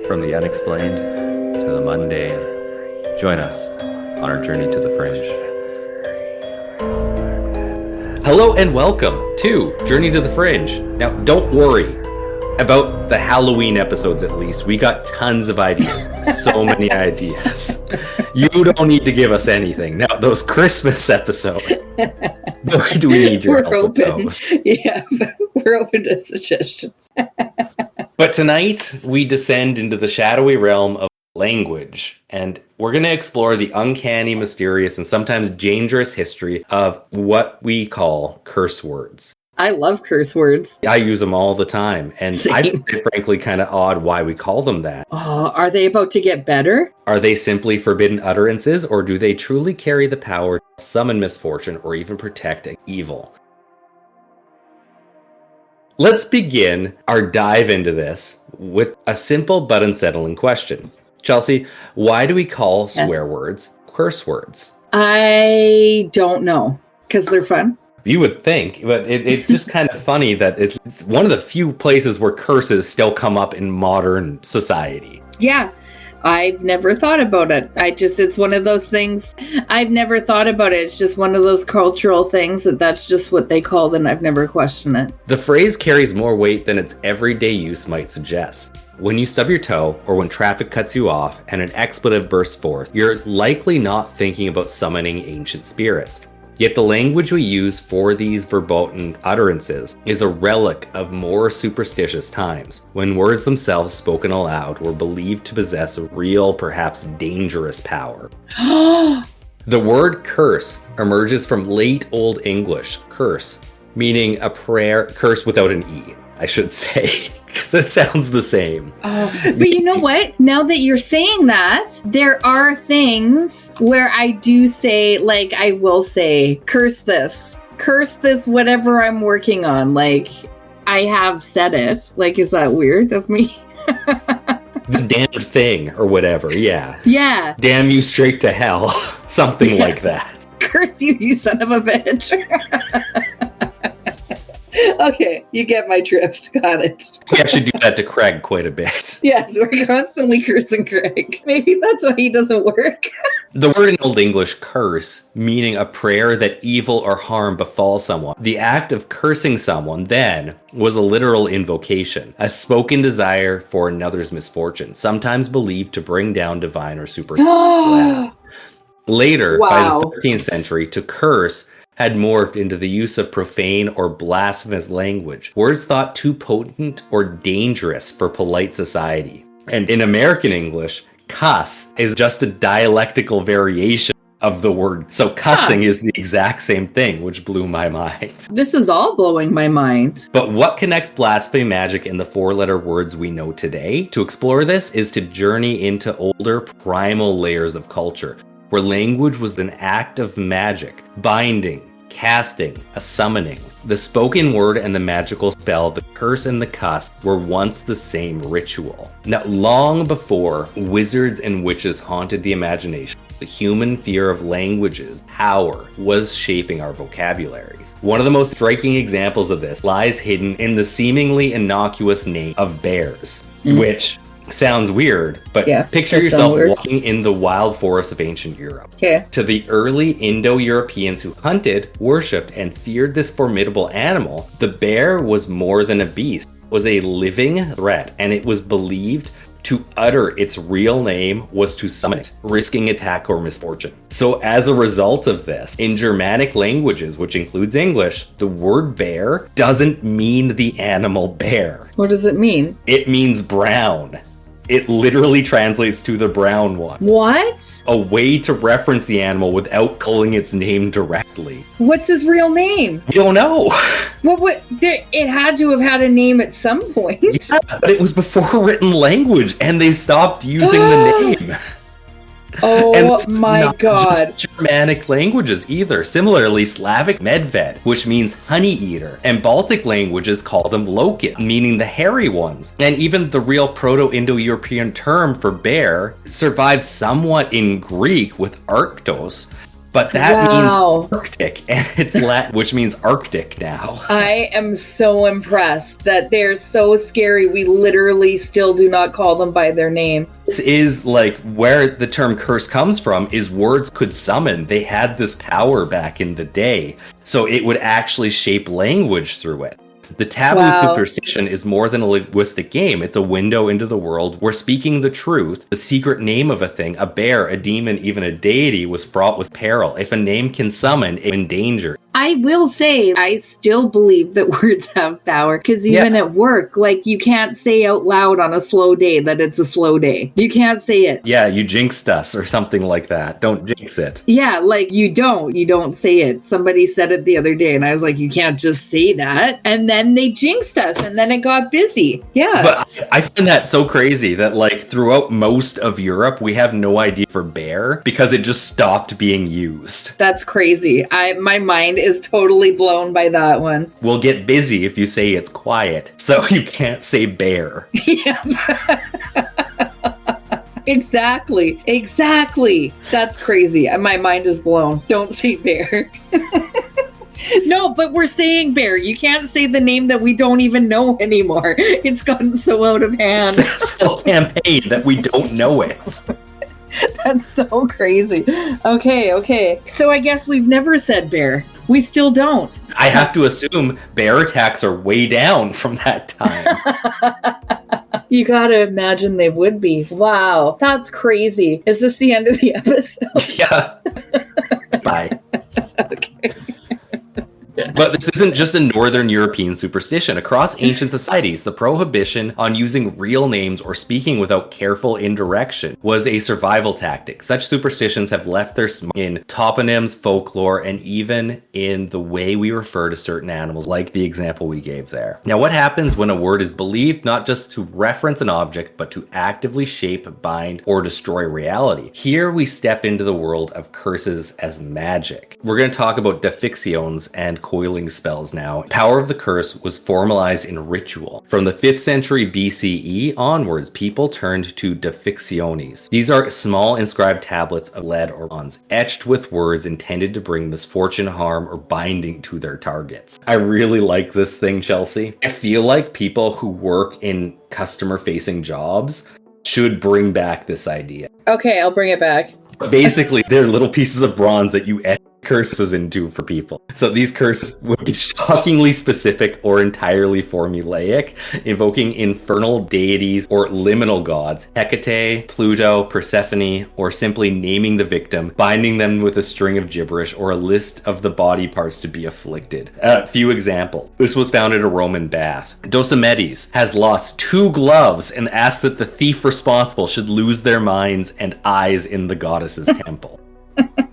From the unexplained to the mundane, join us on our journey to the fringe. Hello and welcome to Journey to the Fringe. Now, don't worry about the Halloween episodes, at least. We got tons of ideas. So many ideas. You don't need to give us anything. Now, those Christmas episodes, boy, do we need your help with those. Yeah, we're open to suggestions. But tonight, we descend into the shadowy realm of language, and we're going to explore the uncanny, mysterious, and sometimes dangerous history of what we call curse words. I love curse words. I use them all the time, and Same. I find it frankly kind of odd why we call them that. Oh, are they about to get better? Are they simply forbidden utterances, or do they truly carry the power to summon misfortune or even protect evil? Let's begin our dive into this with a simple but unsettling question. Chelsea, why do we call swear words curse words? I don't know, because they're fun. You would think, but it's just kind of funny that it's one of the few places where curses still come up in modern society. Yeah, I've never thought about it. It's one of those things. I've never thought about it. It's just one of those cultural things that's just what they call it, and I've never questioned it. The phrase carries more weight than its everyday use might suggest. When you stub your toe, or when traffic cuts you off and an expletive bursts forth, you're likely not thinking about summoning ancient spirits. Yet the language we use for these verboten utterances is a relic of more superstitious times, when words themselves spoken aloud were believed to possess a real, perhaps dangerous power. The word curse emerges from late Old English, curse, meaning a prayer, curse without an E, I should say, because it sounds the same. Oh, but you know what? Now that you're saying that, there are things where I do say, like, I will say, curse this, whatever I'm working on. Like, I have said it. Like, is that weird of me? This damned thing, or whatever, yeah. Yeah. Damn you straight to hell. Something like that. Curse you, you son of a bitch. Okay, you get my drift. Got it. We actually do that to Craig quite a bit. Yes, we're constantly cursing Craig. Maybe that's why he doesn't work. The word in Old English, curse, meaning a prayer that evil or harm befall someone. The act of cursing someone, then, was a literal invocation, a spoken desire for another's misfortune, sometimes believed to bring down divine or supernatural wrath. Later, by the 13th century, to curse had morphed into the use of profane or blasphemous language, words thought too potent or dangerous for polite society. And in American English, cuss is just a dialectical variation of the word. So cussing is the exact same thing, which blew my mind. This is all blowing my mind. But what connects blasphemy magic and the four-letter words we know today? To explore this is to journey into older, primal layers of culture, where language was an act of magic, binding, casting, a summoning. The spoken word and the magical spell, the curse and the cuss, were once the same ritual. Now, long before wizards and witches haunted the imagination, the human fear of language's power was shaping our vocabularies. One of the most striking examples of this lies hidden in the seemingly innocuous name of bears, which sounds weird, but picture yourself walking in the wild forests of ancient Europe. Okay. To the early Indo-Europeans who hunted, worshipped, and feared this formidable animal, the bear was more than a beast. It was a living threat, and it was believed to utter its real name was to summon it, risking attack or misfortune. So as a result of this, in Germanic languages, which includes English, the word bear doesn't mean the animal bear. What does it mean? It means brown. It literally translates to the brown one. What? A way to reference the animal without calling its name directly. What's his real name? We don't know. It had to have had a name at some point. Yeah, but it was before written language, and they stopped using the name. Oh my God. Just Germanic languages either. Similarly, Slavic medved, which means honey eater, and Baltic languages call them lokin, meaning the hairy ones. And even the real Proto-Indo-European term for bear survives somewhat in Greek with arctos, But that Wow. means Arctic, and it's Latin, which means Arctic now. I am so impressed that they're so scary. We literally still do not call them by their name. This is like where the term curse comes from, is words could summon. They had this power back in the day. So it would actually shape language through it. The taboo Wow. superstition is more than a linguistic game. It's a window into the world where speaking the truth, the secret name of a thing, a bear, a demon, even a deity, was fraught with peril. If a name can summon, it's in danger. I will say, I still believe that words have power because even at work, like you can't say out loud on a slow day that it's a slow day. You can't say it. Yeah, you jinxed us or something like that. Don't jinx it. Yeah, like you don't say it. Somebody said it the other day and I was like, you can't just say that. And then they jinxed us and then it got busy. Yeah. But I find that so crazy that like throughout most of Europe, we have no idea for bear because it just stopped being used. That's crazy. My mind is totally blown by that one. We'll get busy if you say it's quiet, so you can't say bear. Yeah. Exactly. That's crazy. My mind is blown. Don't say bear. No, but we're saying bear. You can't say the name that we don't even know anymore. It's gotten so out of hand. Successful campaign that we don't know it. That's so crazy. Okay. So I guess we've never said bear. We still don't. I have to assume bear attacks are way down from that time. You gotta imagine they would be. Wow, that's crazy. Is this the end of the episode? Yeah. Bye. Okay. But this isn't just a Northern European superstition. Across ancient societies, the prohibition on using real names or speaking without careful indirection was a survival tactic. Such superstitions have left their mark in toponyms, folklore, and even in the way we refer to certain animals, like the example we gave there. Now, what happens when a word is believed not just to reference an object, but to actively shape, bind, or destroy reality? Here we step into the world of curses as magic. We're going to talk about defictions and coiling spells now. Power of the curse was formalized in ritual. From the 5th century BCE onwards, people turned to deficciones. These are small inscribed tablets of lead or bronze, etched with words intended to bring misfortune, harm, or binding to their targets. I really like this thing, Chelsea. I feel like people who work in customer-facing jobs should bring back this idea. Okay, I'll bring it back. Basically, they're little pieces of bronze that you etch curses into for people. So these curses would be shockingly specific or entirely formulaic, invoking infernal deities or liminal gods, Hecate, Pluto, Persephone, or simply naming the victim, binding them with a string of gibberish or a list of the body parts to be afflicted. A few examples. This was found at a Roman bath. Dosimedes has lost 2 gloves and asked that the thief responsible should lose their minds and eyes in the goddess's temple.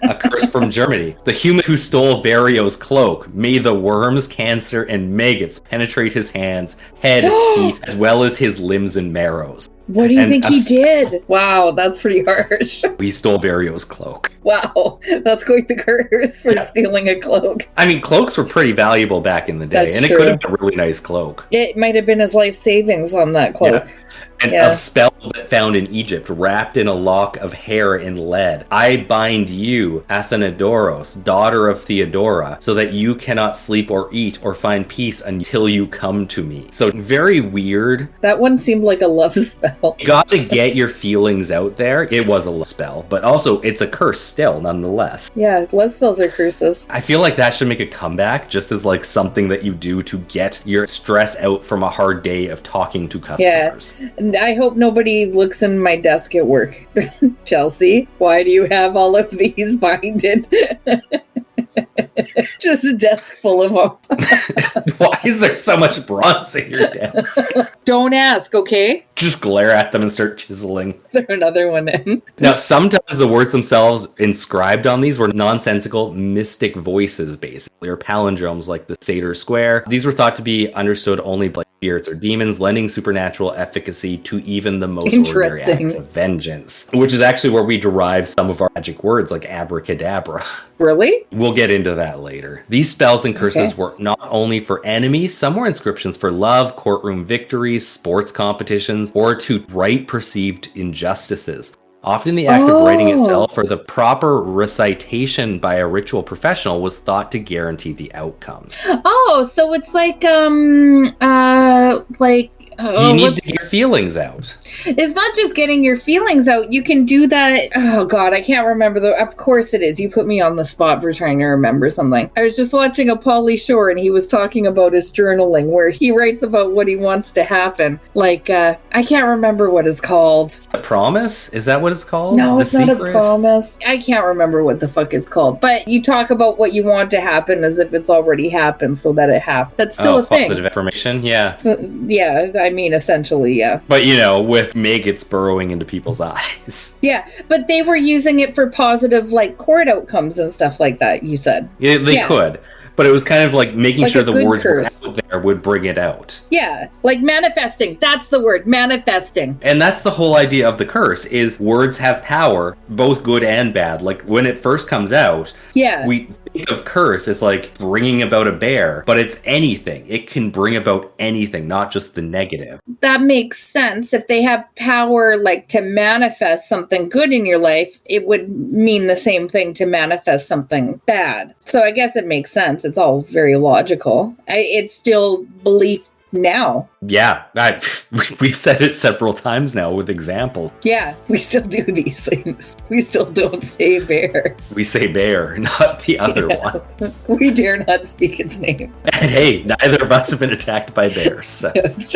A curse from Germany. The human who stole Vario's cloak, may the worms, cancer, and maggots penetrate his hands, head, feet, as well as his limbs and marrows. What do you And think he did? Wow, that's pretty harsh. He stole Vario's cloak. Wow, that's quite the curse for stealing a cloak. I mean, cloaks were pretty valuable back in the day, That's and true. it could have been a really nice cloak. It might have been his life savings on that cloak. Yeah. And Yeah. a spell that found in Egypt, wrapped in a lock of hair in lead. I bind you, Athenodoros, daughter of Theodora, so that you cannot sleep or eat or find peace until you come to me. So very weird. That one seemed like a love spell. You gotta get your feelings out there. It was a love spell, but also it's a curse still, nonetheless. Yeah, love spells are curses. I feel like that should make a comeback, just as like something that you do to get your stress out from a hard day of talking to customers. And I hope nobody looks in my desk at work. Chelsea, why do you have all of these binded? Just a desk full of them. Why is there so much bronze in your desk? Don't ask, okay? Just glare at them and start chiseling. Throw another one in. Now, sometimes the words themselves inscribed on these were nonsensical mystic voices, basically, or palindromes like the Satyr Square. These were thought to be understood only by spirits or demons, lending supernatural efficacy to even the most ordinary acts of vengeance, which is actually where we derive some of our magic words like abracadabra. Really? We'll get into that later. These spells and curses were not only for enemies, some were inscriptions for love, courtroom victories, sports competitions, or to right perceived injustices. Often the act of writing itself or the proper recitation by a ritual professional was thought to guarantee the outcome. Oh, so it's like you need to get your feelings out. It's not just getting your feelings out. You can do that. Oh God, I can't remember of course it is. You put me on the spot for trying to remember something. I was just watching a Pauly Shore and he was talking about his journaling where he writes about what he wants to happen. Like, I can't remember what it's called. A promise? Is that what it's called? No, it's not Secret? a promise. I can't remember what the fuck it's called. But you talk about what you want to happen as if it's already happened so that it happens. That's still a thing. Positive affirmation, yeah. So, yeah, I mean, essentially, yeah. But, with maggots burrowing into people's eyes. Yeah, but they were using it for positive, like, court outcomes and stuff like that, you said. Yeah, they could. But it was kind of like making like sure the words curse. were out there would bring it out. Yeah, like manifesting. That's the word, manifesting. And that's the whole idea of the curse, is words have power, both good and bad. Like, when it first comes out, we think of curse as like bringing about a bear, but it's anything. It can bring about anything, not just the negative. That makes sense. If they have power, like, to manifest something good in your life, it would mean the same thing to manifest something bad. So I guess it makes sense. It's all very logical. It's still belief now. Yeah, we've said it several times now with examples. Yeah, we still do these things. We still don't say bear. We say bear, not the other one. We dare not speak its name. And hey, neither of us have been attacked by bears. So. It's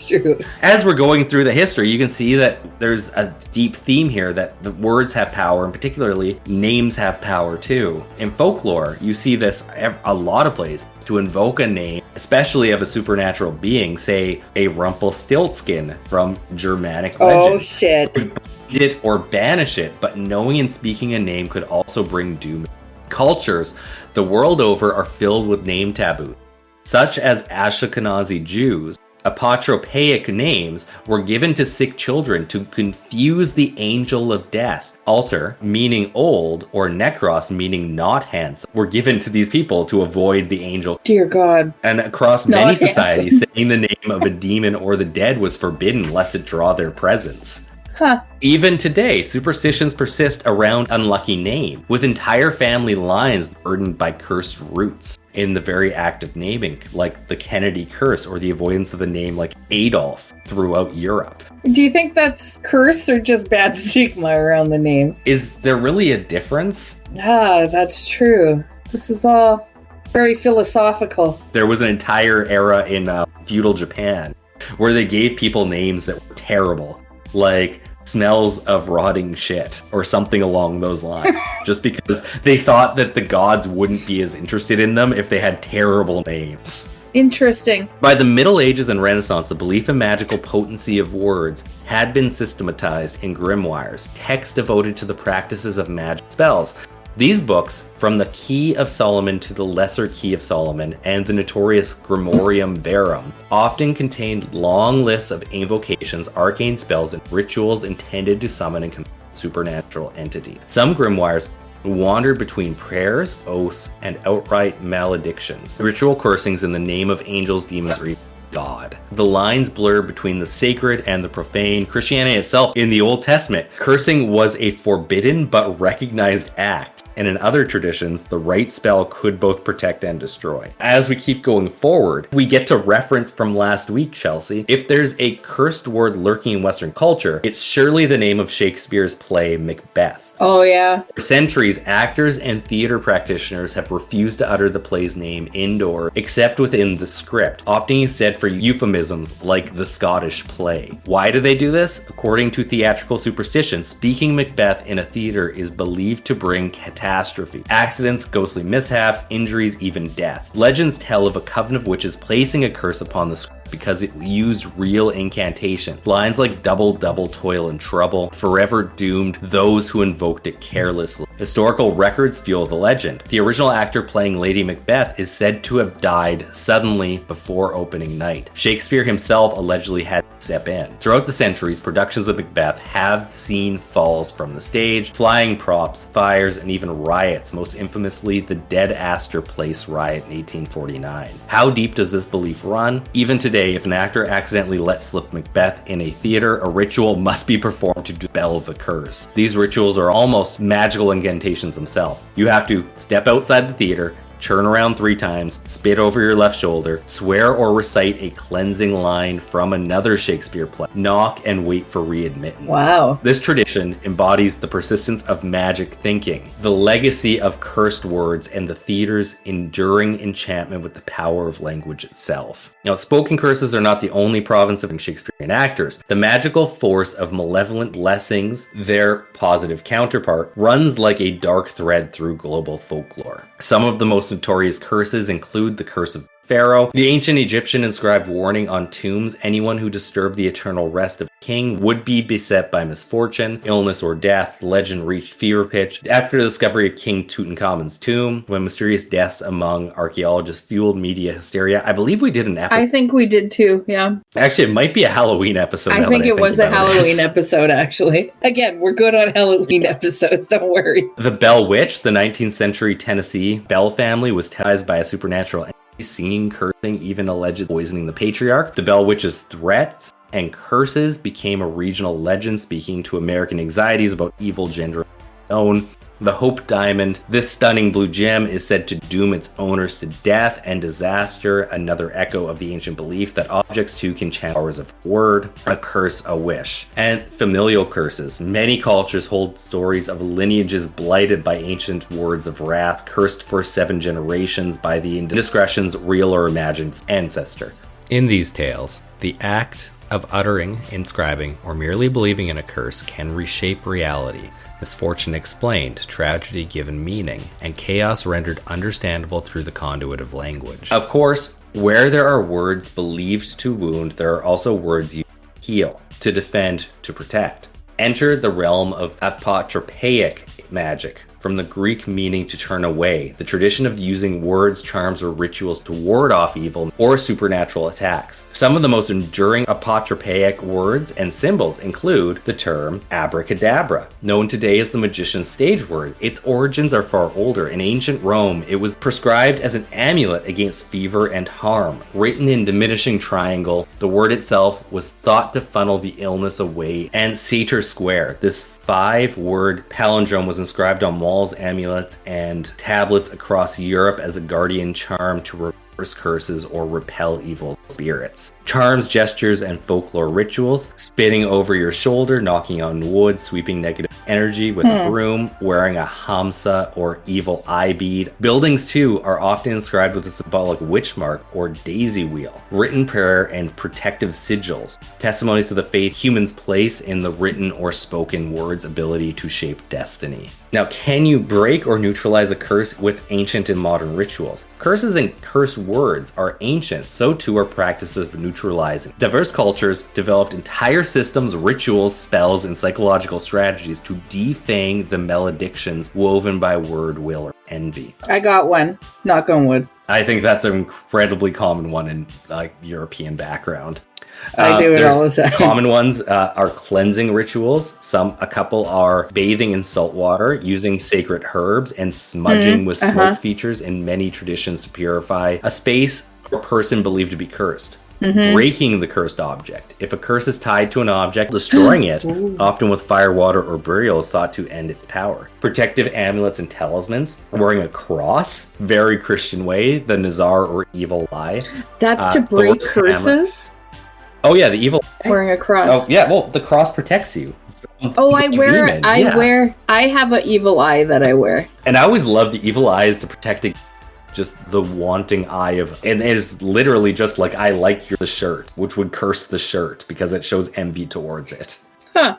true. As we're going through the history, you can see that there's a deep theme here that the words have power, and particularly names have power too. In folklore, you see this a lot of places. To invoke a name, especially of a supernatural being, say a Rumpelstiltskin from Germanic legend. Oh shit. Could bind it or banish it, but knowing and speaking a name could also bring doom. Cultures the world over are filled with name taboos, such as Ashkenazi Jews. Apotropaic names were given to sick children to confuse the angel of death. Alter, meaning old, or Necros, meaning not handsome, were given to these people to avoid the angel. Dear God. And across Not many handsome. societies, saying the name of a demon or the dead was forbidden lest it draw their presence. Huh. Even today, superstitions persist around unlucky name, with entire family lines burdened by cursed roots in the very act of naming, like the Kennedy curse or the avoidance of the name like Adolf throughout Europe. Do you think that's curse or just bad stigma around the name? Is there really a difference? Ah, that's true. This is all very philosophical. There was an entire era in feudal Japan where they gave people names that were terrible, like smells of rotting shit or something along those lines, just because they thought that the gods wouldn't be as interested in them if they had terrible names. Interesting. By the Middle Ages and Renaissance, the belief in magical potency of words had been systematized in grimoires, texts devoted to the practices of magic spells. These books, from the Key of Solomon to the Lesser Key of Solomon and the notorious Grimorium Verum, often contained long lists of invocations, arcane spells, and rituals intended to summon and command supernatural entities. Some grimoires wandered between prayers, oaths, and outright maledictions, ritual cursings in the name of angels, demons, or even God. The lines blur between the sacred and the profane. Christianity itself, in the Old Testament, cursing was a forbidden but recognized act. And in other traditions, the right spell could both protect and destroy. As we keep going forward, we get to reference from last week, Chelsea. If there's a cursed word lurking in Western culture, it's surely the name of Shakespeare's play Macbeth. Oh, yeah. For centuries, actors and theater practitioners have refused to utter the play's name indoor, except within the script, opting instead for euphemisms like the Scottish play. Why do they do this? According to theatrical superstition, speaking Macbeth in a theater is believed to bring catastrophe. Accidents, ghostly mishaps, injuries, even death. Legends tell of a coven of witches placing a curse upon the script because it used real incantation. Lines like double, double, toil and trouble forever doomed those who invoked it carelessly. Historical records fuel the legend. The original actor playing Lady Macbeth is said to have died suddenly before opening night. Shakespeare himself allegedly had to step in. Throughout the centuries, productions of Macbeth have seen falls from the stage, flying props, fires, and even riots, most infamously the Dead Astor Place riot in 1849. How deep does this belief run? Even today, day, if an actor accidentally lets slip Macbeth in a theater, a ritual must be performed to dispel the curse. These rituals are almost magical incantations themselves. You have to step outside the theater, turn around 3 times, spit over your left shoulder, swear or recite a cleansing line from another Shakespeare play, knock and wait for readmittance. Wow. This tradition embodies the persistence of magic thinking, the legacy of cursed words, and the theater's enduring enchantment with the power of language itself. Now, spoken curses are not the only province of Shakespearean actors. The magical force of malevolent blessings, their positive counterpart, runs like a dark thread through global folklore. Some of the most notorious curses include the Curse of Pharaoh, the ancient Egyptian inscribed warning on tombs: anyone who disturbed the eternal rest of a king would be beset by misfortune, illness, or death. The legend reached fever pitch after the discovery of King Tutankhamun's tomb, when mysterious deaths among archaeologists fueled media hysteria. I believe we did an episode. I think we did too, yeah. Actually, it might be a Halloween episode. I think it was a Halloween episode, actually. Again, we're good on Halloween episodes, don't worry. The Bell Witch, the 19th century Tennessee Bell family, was terrorized by a supernatural entity, singing, cursing, even alleged poisoning the patriarch. The Bell Witch's threats and curses became a regional legend, speaking to American anxieties about evil gender unknown. The Hope Diamond, this stunning blue gem, is said to doom its owners to death and disaster, another echo of the ancient belief that objects too can channel powers of word, a curse, a wish. And familial curses. Many cultures hold stories of lineages blighted by ancient words of wrath, cursed for 7 generations by the indiscretions, real or imagined, ancestor. In these tales, the act of uttering, inscribing, or merely believing in a curse can reshape reality. Misfortune explained, tragedy given meaning, and chaos rendered understandable through the conduit of language. Of course, where there are words believed to wound, there are also words used to heal, to defend, to protect. Enter the realm of apotropaic magic, from the Greek meaning to turn away, the tradition of using words, charms, or rituals to ward off evil or supernatural attacks. Some of the most enduring apotropaic words and symbols include the term abracadabra, known today as the magician's stage word. Its origins are far older. In ancient Rome, it was prescribed as an amulet against fever and harm. Written in diminishing triangle, the word itself was thought to funnel the illness away. And satyr square, this 5-word palindrome, was inscribed on walls, amulets, and tablets across Europe as a guardian charm to reverse curses or repel evil spirits. Charms, gestures, and folklore rituals: spitting over your shoulder, knocking on wood, sweeping negative energy with a broom, wearing a hamsa or evil eye bead. Buildings too are often inscribed with a symbolic witch mark or daisy wheel. Written prayer and protective sigils, testimonies to the faith humans place in the written or spoken word's ability to shape destiny. Now, can you break or neutralize a curse with ancient and modern rituals? Curses and curse words are ancient, so too are practices of neutralizing. Diverse cultures developed entire systems, rituals, spells, and psychological strategies to defang the maledictions woven by word, will, or envy. I got one. Knock on wood. I think that's an incredibly common one in European background. I do it all the time. Common ones are cleansing rituals. A couple are bathing in salt water, using sacred herbs, and smudging with smoke features in many traditions to purify a space or person believed to be cursed. Breaking the cursed object. If a curse is tied to an object, destroying it, often with fire, water, or burial, is thought to end its power. Protective amulets and talismans. Wearing a cross, very Christian way, the Nazar or evil eye. That's to break curses? Oh yeah, the evil eye. Wearing a cross. Oh yeah, well, the cross protects you. Oh, I have an evil eye that I wear. And I always love the evil eyes to protect just the wanting eye of, and it is literally just like, I like the shirt, which would curse the shirt because it shows envy towards it. Huh.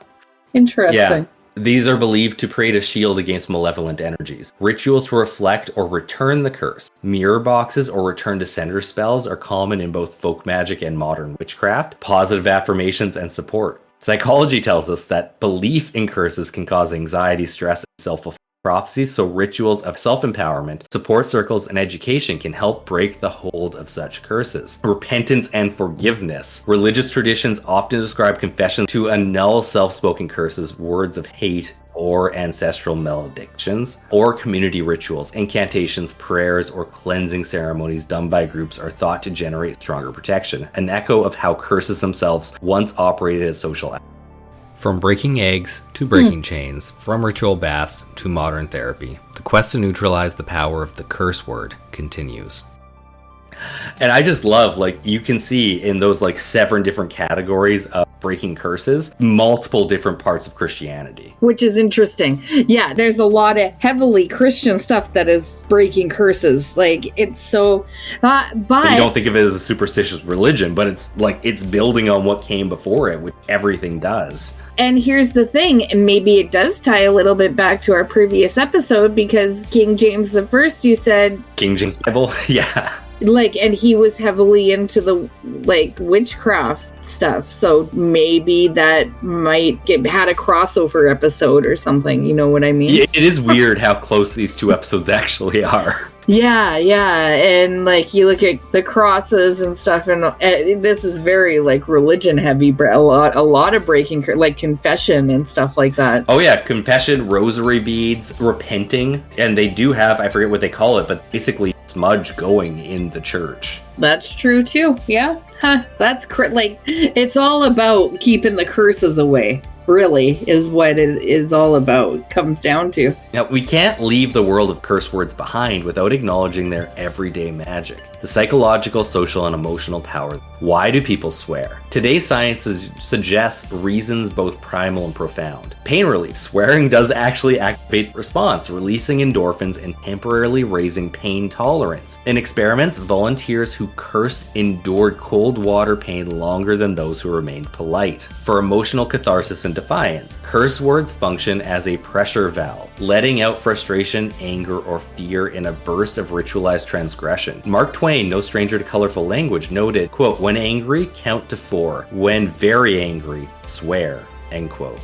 Interesting. Yeah. These are believed to create a shield against malevolent energies. Rituals to reflect or return the curse. Mirror boxes or return to sender spells are common in both folk magic and modern witchcraft. Positive affirmations and support. Psychology tells us that belief in curses can cause anxiety, stress, and self-fulfillment prophecies, so rituals of self-empowerment, support circles, and education can help break the hold of such curses. Repentance and forgiveness. Religious traditions often describe confessions to annul self-spoken curses, words of hate, or ancestral maledictions, or community rituals, incantations, prayers, or cleansing ceremonies done by groups are thought to generate stronger protection, an echo of how curses themselves once operated as social acts. From breaking eggs to breaking chains, from ritual baths to modern therapy, the quest to neutralize the power of the curse word continues. And I just love, like, you can see in those like 7 different categories of breaking curses, multiple different parts of Christianity. Which is interesting. Yeah, there's a lot of heavily Christian stuff that is breaking curses. Like, it's so... but you don't think of it as a superstitious religion, but it's like, it's building on what came before it, which everything does. And here's the thing, and maybe it does tie a little bit back to our previous episode, because King James I, you said... King James Bible? Yeah. Like, and he was heavily into the, like, witchcraft stuff. So maybe that might had a crossover episode or something. You know what I mean? Yeah, it is weird how close these 2 episodes actually are. Yeah. And, like, you look at the crosses and stuff, and this is very, like, religion heavy, but a lot of breaking, like, confession and stuff like that. Oh, yeah. Confession, rosary beads, repenting. And they do have, I forget what they call it, but basically smudge going in the church. That's true, too. Yeah. Huh. That's like, it's all about keeping the curses away. Really is what it is all about, comes down to. Now, we can't leave the world of curse words behind without acknowledging their everyday magic. The psychological, social, and emotional power. Why do people swear? Today's science suggests reasons both primal and profound. Pain relief. Swearing does actually activate response, releasing endorphins and temporarily raising pain tolerance. In experiments, volunteers who cursed endured cold water pain longer than those who remained polite. For emotional catharsis and defiance, curse words function as a pressure valve, letting out frustration, anger, or fear in a burst of ritualized transgression. Mark Twain, no stranger to colorful language, noted, quote, "When angry, count to 4. When very angry, swear," end quote.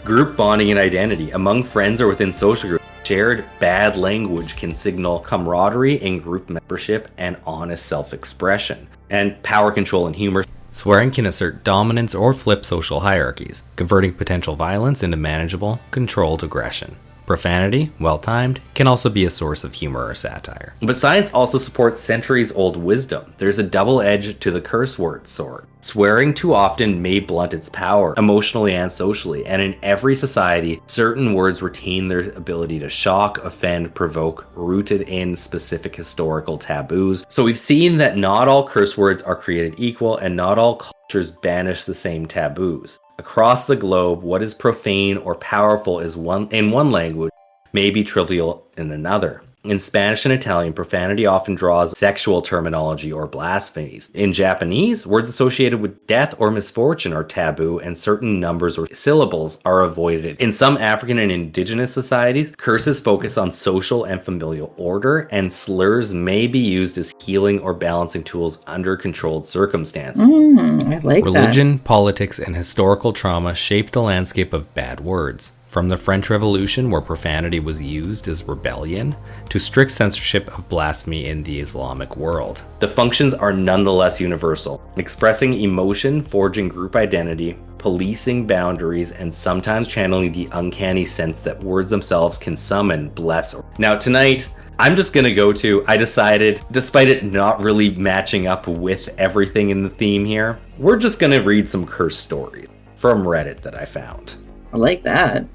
Group bonding and identity. Among friends or within social groups, shared bad language can signal camaraderie in group membership and honest self-expression. And power control and humor. Swearing can assert dominance or flip social hierarchies, converting potential violence into manageable, controlled aggression. Profanity, well-timed, can also be a source of humor or satire. But science also supports centuries-old wisdom. There's a double edge to the curse word sword. Swearing too often may blunt its power, emotionally and socially, and in every society, certain words retain their ability to shock, offend, provoke, rooted in specific historical taboos. So we've seen that not all curse words are created equal, and not all cultures banish the same taboos. Across the globe, what is profane or powerful in one language may be trivial in another. In Spanish and Italian, profanity often draws sexual terminology or blasphemies. In Japanese, words associated with death or misfortune are taboo, and certain numbers or syllables are avoided. In some African and indigenous societies, curses focus on social and familial order, and slurs may be used as healing or balancing tools under controlled circumstances. I like Religion, politics, and historical trauma shape the landscape of bad words. From the French Revolution, where profanity was used as rebellion, to strict censorship of blasphemy in the Islamic world. The functions are nonetheless universal, expressing emotion, forging group identity, policing boundaries, and sometimes channeling the uncanny sense that words themselves can summon, bless. Now tonight, I'm just going to go to, I decided, despite it not really matching up with everything in the theme here, we're just going to read some curse stories from Reddit that I found. I like that.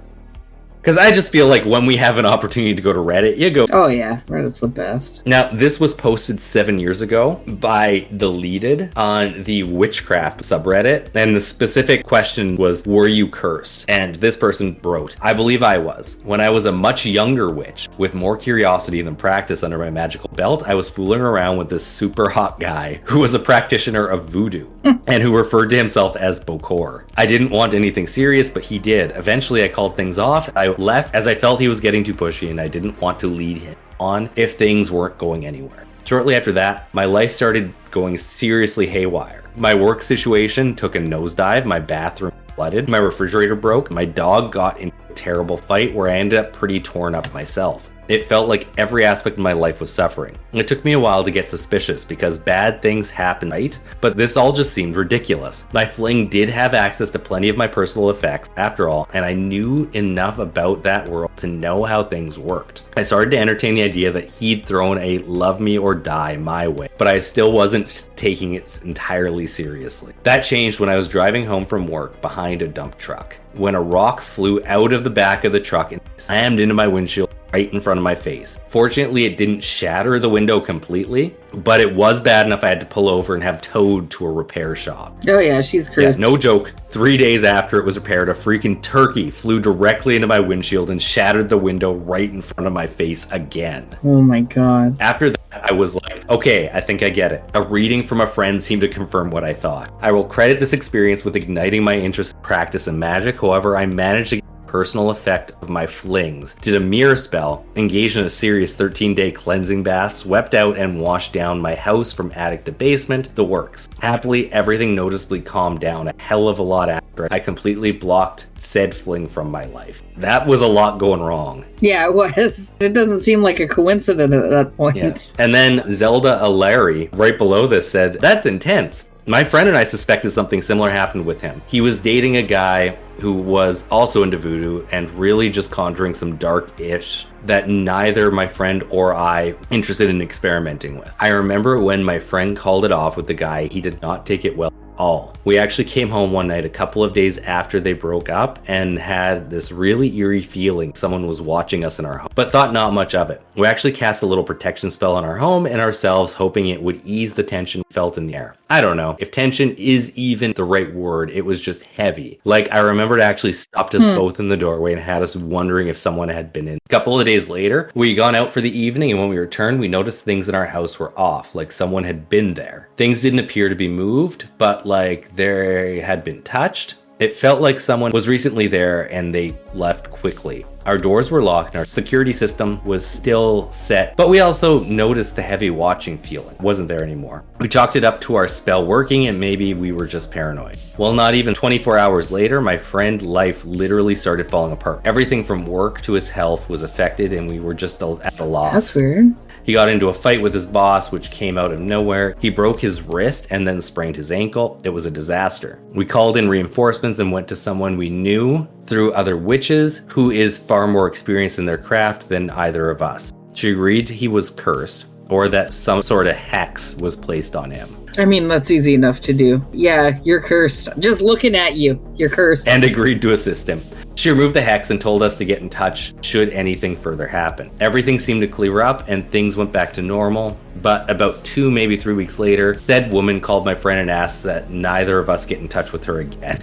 Because I just feel like when we have an opportunity to go to Reddit, you go. Oh yeah, Reddit's the best. Now, this was posted 7 years ago by Deleted on the Witchcraft subreddit. And the specific question was, were you cursed? And this person wrote, I believe I was. When I was a much younger witch, with more curiosity than practice under my magical belt, I was fooling around with this super hot guy who was a practitioner of voodoo and who referred to himself as Bokor. I didn't want anything serious, but he did. Eventually, I called things off. I left as I felt he was getting too pushy and I didn't want to lead him on if things weren't going anywhere. Shortly after that, my life started going seriously haywire. My work situation took a nosedive, my bathroom flooded, my refrigerator broke, my dog got in a terrible fight where I ended up pretty torn up myself. It felt like every aspect of my life was suffering. It took me a while to get suspicious because bad things happen, right? But this all just seemed ridiculous. My fling did have access to plenty of my personal effects, after all, and I knew enough about that world to know how things worked. I started to entertain the idea that he'd thrown a love me or die my way, but I still wasn't taking it entirely seriously. That changed when I was driving home from work behind a dump truck, when a rock flew out of the back of the truck and slammed into my windshield right in front of my face. Fortunately, it didn't shatter the window completely, but it was bad enough I had to pull over and have towed to a repair shop. Oh yeah, she's cursed. Yeah, no joke. 3 days after it was repaired, a freaking turkey flew directly into my windshield and shattered the window right in front of my face again. Oh my god. After that, I was like, okay, I think I get it. A reading from a friend seemed to confirm what I thought. I will credit this experience with igniting my interest in practice and magic. However, I managed to get personal effect of my flings, did a mirror spell, engaged in a serious 13-day cleansing bath, swept out and washed down my house from attic to basement, the works. Happily, everything noticeably calmed down a hell of a lot after I completely blocked said fling from my life. That was a lot going wrong. Yeah, it was. It doesn't seem like a coincidence at that point. Yeah. And then Zelda Aleri, right below this, said, "That's intense. My friend and I suspected something similar happened with him. He was dating a guy who was also into voodoo and really just conjuring some dark-ish that neither my friend or I interested in experimenting with. I remember when my friend called it off with the guy, he did not take it well at all. We actually came home one night a couple of days after they broke up and had this really eerie feeling someone was watching us in our home, but thought not much of it. We actually cast a little protection spell on our home and ourselves, hoping it would ease the tension felt in the air. I don't know if tension is even the right word. It was just heavy. Like, I remember it actually stopped us both in the doorway and had us wondering if someone had been in. A couple of days later, we gone out for the evening, and when we returned, we noticed things in our house were off, like someone had been there. Things didn't appear to be moved, but like they had been touched. It felt like someone was recently there and they left quickly. Our doors were locked and our security system was still set, but we also noticed the heavy watching feeling wasn't there anymore. We chalked it up to our spell working and maybe we were just paranoid. Well, not even 24 hours later, my friend's life literally started falling apart. Everything from work to his health was affected and we were just at a loss. That's weird. He got into a fight with his boss, which came out of nowhere. He broke his wrist and then sprained his ankle. It was a disaster. We called in reinforcements and went to someone we knew through other witches who is far more experienced in their craft than either of us. She agreed he was cursed or that some sort of hex was placed on him. I mean, that's easy enough to do. Yeah, you're cursed. Just looking at you, you're cursed. And agreed to assist him. She removed the hex and told us to get in touch should anything further happen. Everything seemed to clear up and things went back to normal. But about 2, maybe 3 weeks later, that woman called my friend and asked that neither of us get in touch with her again.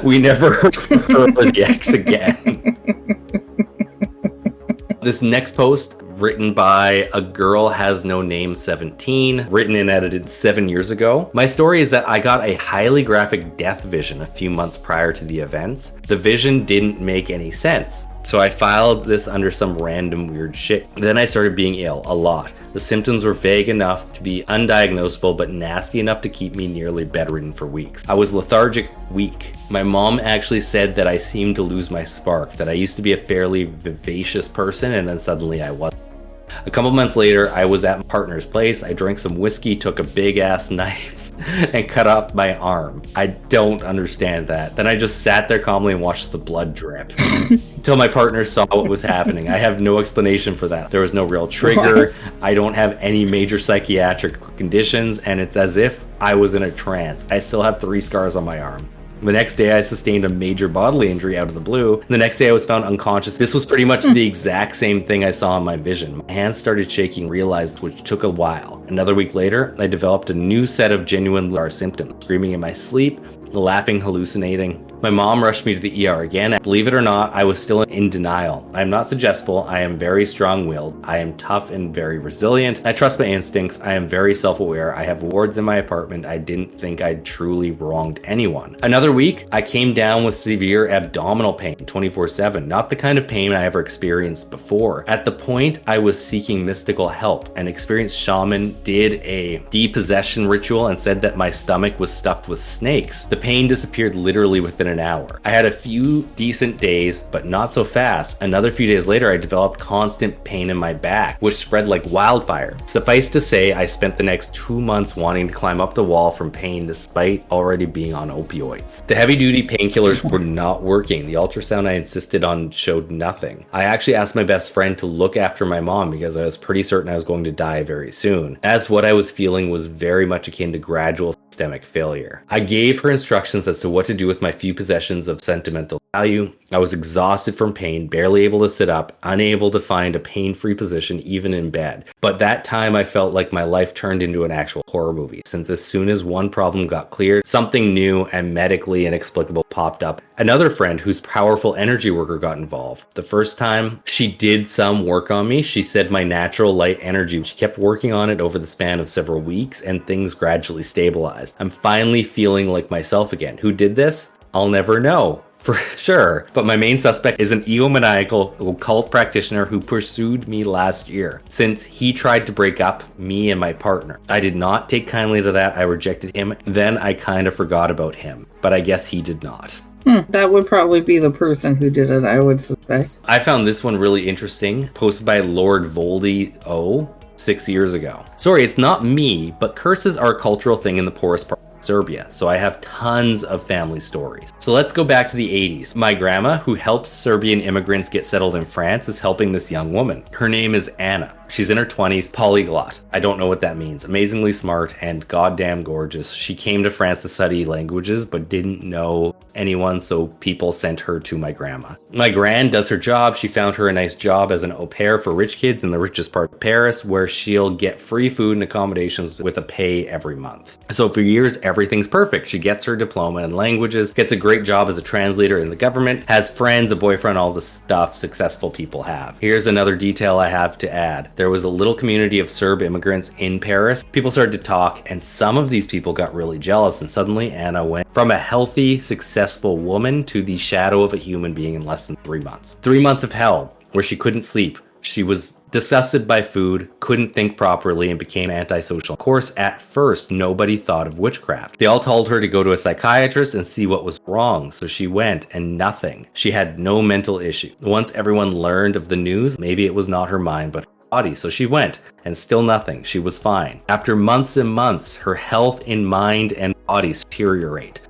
We never heard from her or the ex again. This next post, written by A Girl Has No Name 17, written and edited 7 years ago. My story is that I got a highly graphic death vision a few months prior to the events. The vision didn't make any sense, so I filed this under some random weird shit. Then I started being ill, a lot. The symptoms were vague enough to be undiagnosable, but nasty enough to keep me nearly bedridden for weeks. I was lethargic, weak. My mom actually said that I seemed to lose my spark, that I used to be a fairly vivacious person, and then suddenly I wasn't. A couple months later, I was at my partner's place. I drank some whiskey, took a big-ass knife, and cut off my arm. I don't understand that. Then I just sat there calmly and watched the blood drip until my partner saw what was happening. I have no explanation for that. There was no real trigger. I don't have any major psychiatric conditions, and it's as if I was in a trance. I still have 3 scars on my arm. The next day, I sustained a major bodily injury out of the blue. The next day, I was found unconscious. This was pretty much the exact same thing I saw in my vision. My hands started shaking, realized, which took a while. Another week later, I developed a new set of genuine bizarre symptoms. Screaming in my sleep, laughing, hallucinating. My mom rushed me to the ER again. Believe it or not, I was still in denial. I am not suggestible. I am very strong-willed. I am tough and very resilient. I trust my instincts. I am very self-aware. I have wards in my apartment. I didn't think I'd truly wronged anyone. Another week, I came down with severe abdominal pain 24/7. Not the kind of pain I ever experienced before. At the point, I was seeking mystical help. An experienced shaman did a depossession ritual and said that my stomach was stuffed with snakes. The pain disappeared literally within an hour. I had a few decent days, but not so fast. Another few days later, I developed constant pain in my back, which spread like wildfire. Suffice to say, I spent the next 2 months wanting to climb up the wall from pain despite already being on opioids. The heavy-duty painkillers were not working. The ultrasound I insisted on showed nothing. I actually asked my best friend to look after my mom because I was pretty certain I was going to die very soon, as what I was feeling was very much akin to gradual systemic failure. I gave her instructions as to what to do with my few possessions of sentimental value. I was exhausted from pain, barely able to sit up, unable to find a pain-free position even in bed. But that time I felt like my life turned into an actual horror movie, since as soon as one problem got cleared, something new and medically inexplicable popped up. Another friend whose powerful energy worker got involved. The first time she did some work on me, she said my natural light energy. She kept working on it over the span of several weeks and things gradually stabilized. I'm finally feeling like myself again. Who did this? I'll never know. For sure, but my main suspect is an egomaniacal occult practitioner who pursued me last year, since he tried to break up me and my partner. I did not take kindly to that. I rejected him. Then I kind of forgot about him, but I guess he did not. That would probably be the person who did it, I would suspect. I found this one really interesting, posted by Lord Voldy O 6 years ago. Sorry, it's not me, but curses are a cultural thing in the poorest part of Serbia, so I have tons of family stories. So let's go back to the 80s. My grandma, who helps Serbian immigrants get settled in France, is helping this young woman. Her name is Anna. She's in her 20s, polyglot. I don't know what that means. Amazingly smart and goddamn gorgeous. She came to France to study languages, but didn't know anyone, so people sent her to my grandma. My gran does her job. She found her a nice job as an au pair for rich kids in the richest part of Paris, where she'll get free food and accommodations with a pay every month. So for years, everything's perfect. She gets her diploma in languages, gets a great job as a translator in the government, has friends, a boyfriend, all the stuff successful people have. Here's another detail I have to add. There was a little community of Serb immigrants in Paris. People started to talk, and some of these people got really jealous, and suddenly Anna went from a healthy, successful woman to the shadow of a human being in less than 3 months. 3 months of hell, where she couldn't sleep. She was disgusted by food, couldn't think properly, and became antisocial. Of course, at first, nobody thought of witchcraft. They all told her to go to a psychiatrist and see what was wrong, so she went, and nothing. She had no mental issue. Once everyone learned of the news, maybe it was not her mind, but her body, so she went, and still nothing. She was fine. After months and months, her health in mind and body deteriorate.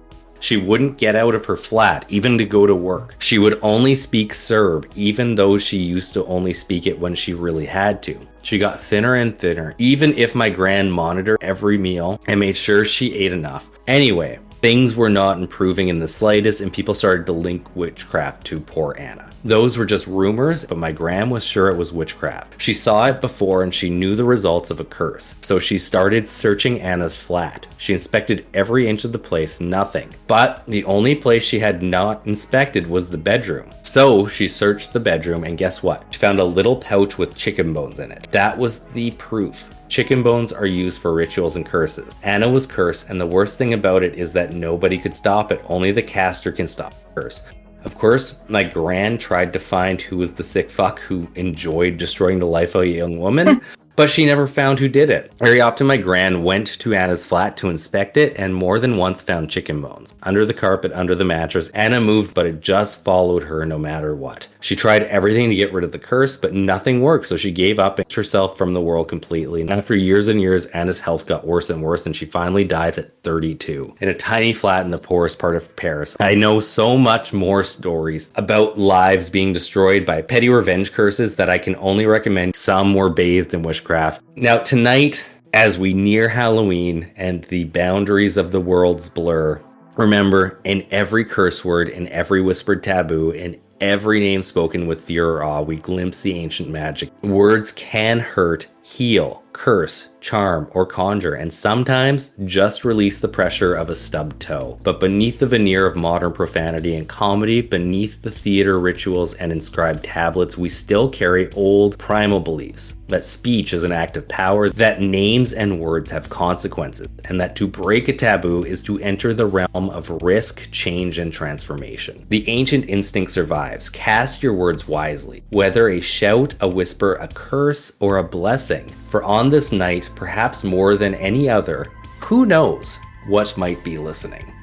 She wouldn't get out of her flat, even to go to work. She would only speak Serb, even though she used to only speak it when she really had to. She got thinner and thinner, even if my gran monitored every meal and made sure she ate enough. Anyway, things were not improving in the slightest, and people started to link witchcraft to poor Anna. Those were just rumors, but my gran was sure it was witchcraft. She saw it before and she knew the results of a curse. So she started searching Anna's flat. She inspected every inch of the place, nothing. But the only place she had not inspected was the bedroom. So she searched the bedroom, and guess what? She found a little pouch with chicken bones in it. That was the proof. Chicken bones are used for rituals and curses. Anna was cursed, and the worst thing about it is that nobody could stop it. Only the caster can stop the curse. Of course, my gran tried to find who was the sick fuck who enjoyed destroying the life of a young woman, but she never found who did it. Very often my gran went to Anna's flat to inspect it, and more than once found chicken bones. Under the carpet, under the mattress. Anna moved, but it just followed her no matter what. She tried everything to get rid of the curse, but nothing worked, so she gave up and herself from the world completely. And after years and years, Anna's health got worse and worse, and she finally died at 32 in a tiny flat in the poorest part of Paris. I know so much more stories about lives being destroyed by petty revenge curses that I can only recommend. Some were bathed in witchcraft. Now tonight, as we near Halloween and the boundaries of the worlds blur, remember, in every curse word, in every whispered taboo, in every name spoken with fear or awe, we glimpse the ancient magic. Words can hurt, heal, curse, charm, or conjure, and sometimes just release the pressure of a stubbed toe. But beneath the veneer of modern profanity and comedy, beneath the theater rituals and inscribed tablets, we still carry old primal beliefs that speech is an act of power, that names and words have consequences, and that to break a taboo is to enter the realm of risk, change, and transformation. The ancient instinct survives. Cast your words wisely, whether a shout, a whisper, a curse, or a blessing. For on this night, perhaps more than any other, who knows what might be listening?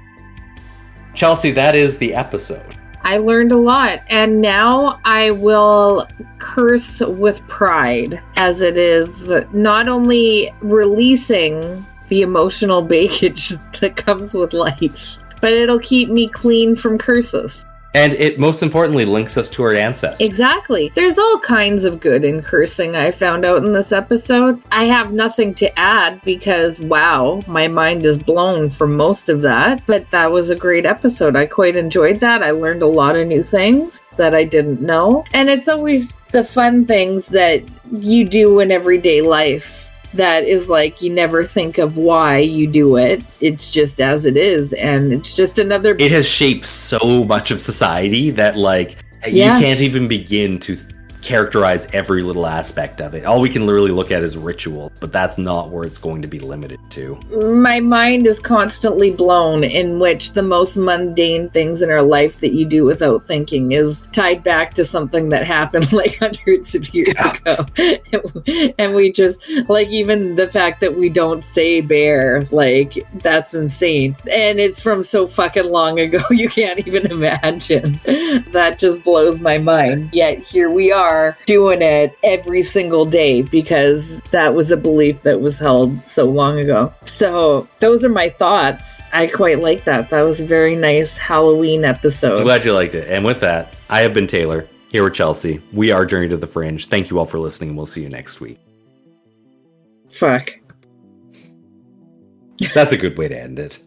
Chelsea, that is the episode. I learned a lot, and now I will curse with pride, as it is not only releasing the emotional baggage that comes with life, but it'll keep me clean from curses. And it most importantly links us to our ancestors. Exactly. There's all kinds of good in cursing I found out in this episode. I have nothing to add because, wow, my mind is blown from most of that. But that was a great episode. I quite enjoyed that. I learned a lot of new things that I didn't know. And it's always the fun things that you do in everyday life that is like you never think of why you do it. It's just as it is, and it's just another. It has shaped so much of society that, like, you can't even begin to characterize every little aspect of it. All we can literally look at is ritual, but that's not where it's going to be limited to. My mind is constantly blown, in which the most mundane things in our life that you do without thinking is tied back to something that happened like hundreds of years ago. And we just, like, even the fact that we don't say bear, like, that's insane. And it's from so fucking long ago, you can't even imagine. That just blows my mind. Yet here we are doing it every single day because that was a belief that was held so long ago. So those are my thoughts. I quite like that. That was a very nice Halloween episode. I'm glad you liked it. And with that, I have been Taylor, here with Chelsea. We are Journey to the Fringe. Thank you all for listening, and we'll see you next week. Fuck. That's a good way to end it.